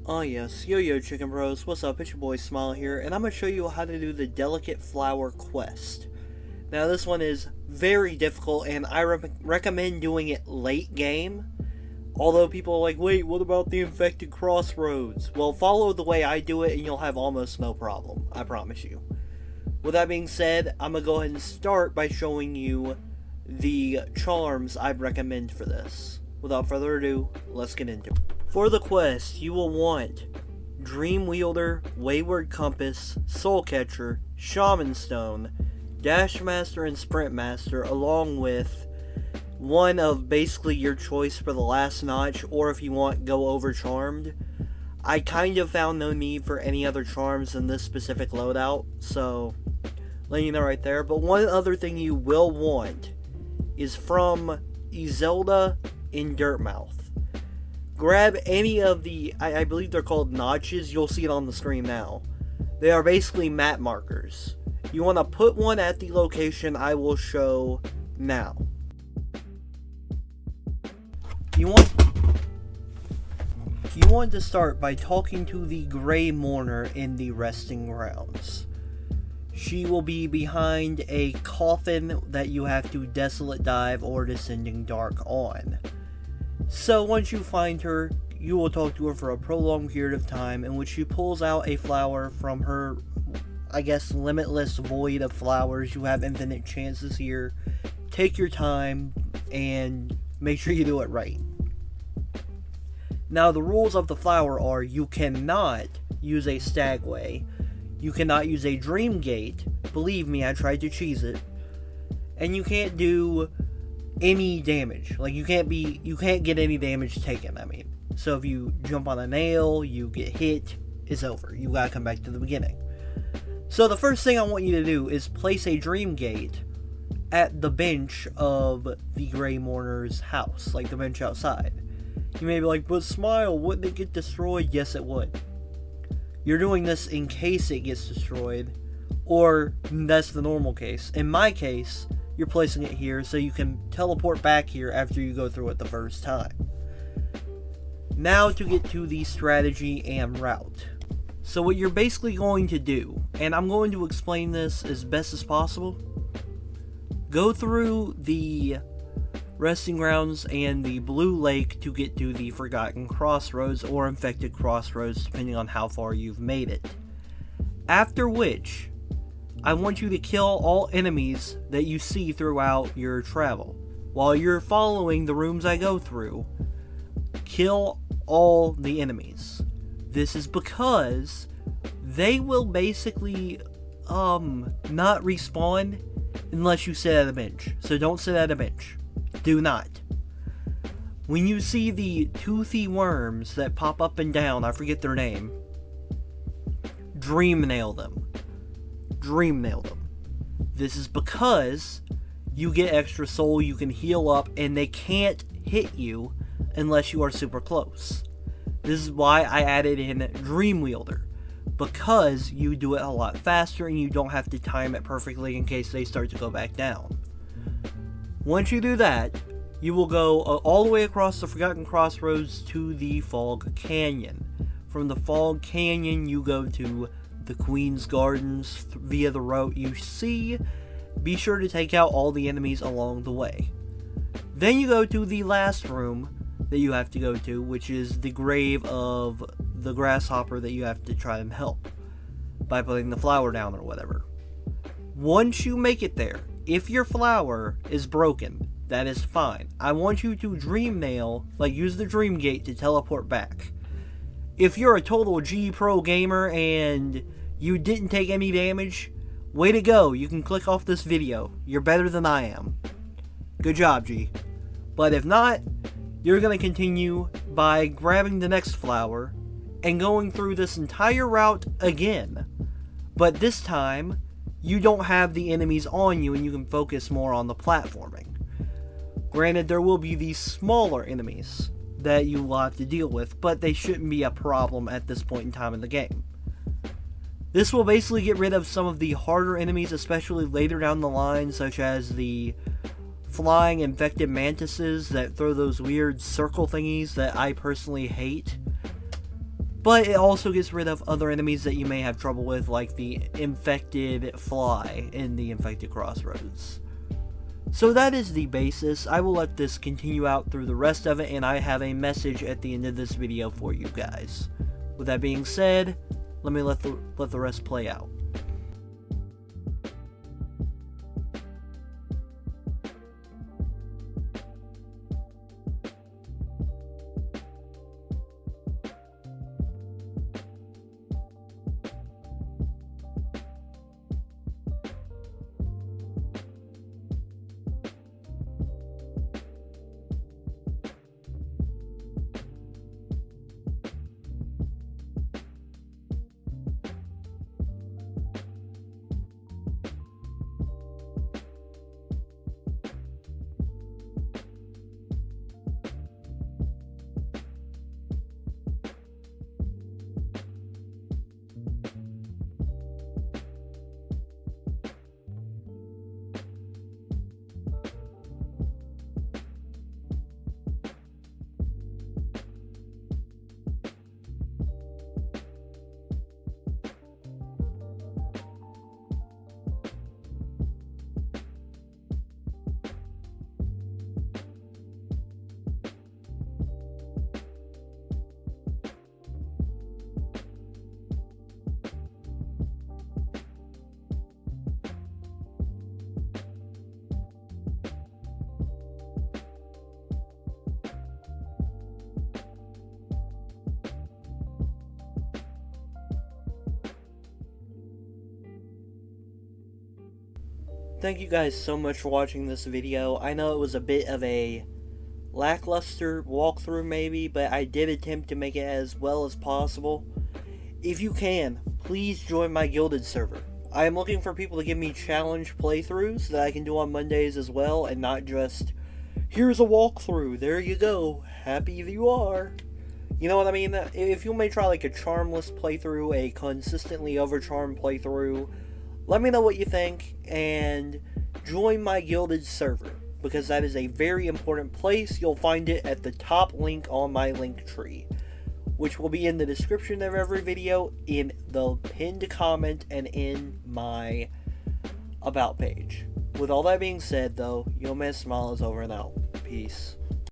Oh yes, yo chicken bros, what's up, it's your boy Smile here, and I'm going to show you how to do the Delicate Flower quest. Now this one is very difficult, and I recommend doing it late game. Although people are like, wait, what about the infected crossroads? Well, follow the way I do it and you'll have almost no problem, I promise you. With that being said, I'm going to go ahead and start by showing you the charms I'd recommend for this. Without further ado, let's get into it. For the quest, you will want Dream Wielder, Wayward Compass, Soul Catcher, Shaman Stone, Dash Master, and Sprint Master, along with one of basically your choice for the last notch, or if you want, go over Charmed. I kind of found no need for any other charms in this specific loadout, so letting you know right there. But one other thing you will want is from Izelda in Dirtmouth. Grab any of the, I believe they're called notches, you'll see it on the screen now. They are basically map markers. You want to put one at the location I will show now. You want to start by talking to the Grey Mourner in the resting grounds. She will be behind a coffin that you have to Desolate Dive or Descending Dark on. So once you find her, you will talk to her for a prolonged period of time in which she pulls out a flower from her, I guess, limitless void of flowers. You have infinite chances here. Take your time and make sure you do it right. Now the rules of the flower are you cannot use a Stagway. You cannot use a Dream Gate. Believe me, I tried to cheese it. And you can't do any damage. Like you can't get any damage taken, I mean. So if you jump on a nail, you get hit, it's over. You gotta come back to the beginning. So the first thing I want you to do is place a Dream Gate at the bench of the Grey Mourner's house, like the bench outside. You may be like, but Smile, wouldn't it get destroyed? Yes, it would. You're doing this in case it gets destroyed, or that's the normal case. In my case, you're placing it here so you can teleport back here after you go through it the first time. Now to get to the strategy and route. So what you're basically going to do, and I'm going to explain this as best as possible, go through the resting grounds and the blue lake to get to the forgotten crossroads or infected crossroads, depending on how far you've made it. After which, I want you to kill all enemies that you see throughout your travel. While you're following the rooms I go through, kill all the enemies. This is because they will basically not respawn unless you sit at a bench. So don't sit at a bench. Do not. When you see the toothy worms that pop up and down, I forget their name, Dream Nail them. Dream Nail them. This is because you get extra soul, you can heal up, and they can't hit you unless you are super close. This is why I added in Dream Wielder, because you do it a lot faster and you don't have to time it perfectly in case they start to go back down. Once you do that, you will go all the way across the Forgotten Crossroads to the Fog Canyon. From the Fog Canyon, you go to the Queen's Gardens via the route you see. Be sure to take out all the enemies along the way. Then you go to the last room that you have to go to, which is the grave of the grasshopper that you have to try and help by putting the flower down or whatever. Once you make it there, if your flower is broken, that is fine. I want you to Dream Nail, like use the Dream Gate to teleport back. If you're a total G Pro gamer and you didn't take any damage, way to go, you can click off this video. You're better than I am. Good job, G. But if not, you're going to continue by grabbing the next flower and going through this entire route again. But this time, you don't have the enemies on you and you can focus more on the platforming. Granted, there will be these smaller enemies that you will have to deal with, but they shouldn't be a problem at this point in time in the game. This will basically get rid of some of the harder enemies, especially later down the line, such as the flying infected mantises that throw those weird circle thingies that I personally hate. but it also gets rid of other enemies that you may have trouble with, like the infected fly in the infected crossroads. So that is the basis. I will let this continue out through the rest of it, and I have a message at the end of this video for you guys. With that being said, let me let the rest play out. Thank you guys so much for watching this video. I know it was a bit of a lackluster walkthrough maybe, but I did attempt to make it as well as possible. If you can, please join my Gilded server. I am looking for people to give me challenge playthroughs that I can do on Mondays as well, and not just, here's a walkthrough, there you go, happy you are. You know what I mean? If you may try like a charmless playthrough, a consistently overcharmed playthrough, let me know what you think, and join my Gilded server, because that is a very important place. You'll find it at the top link on my link tree, which will be in the description of every video, in the pinned comment, and in my about page. With all that being said though, Yo Man Smile is over and out. Peace.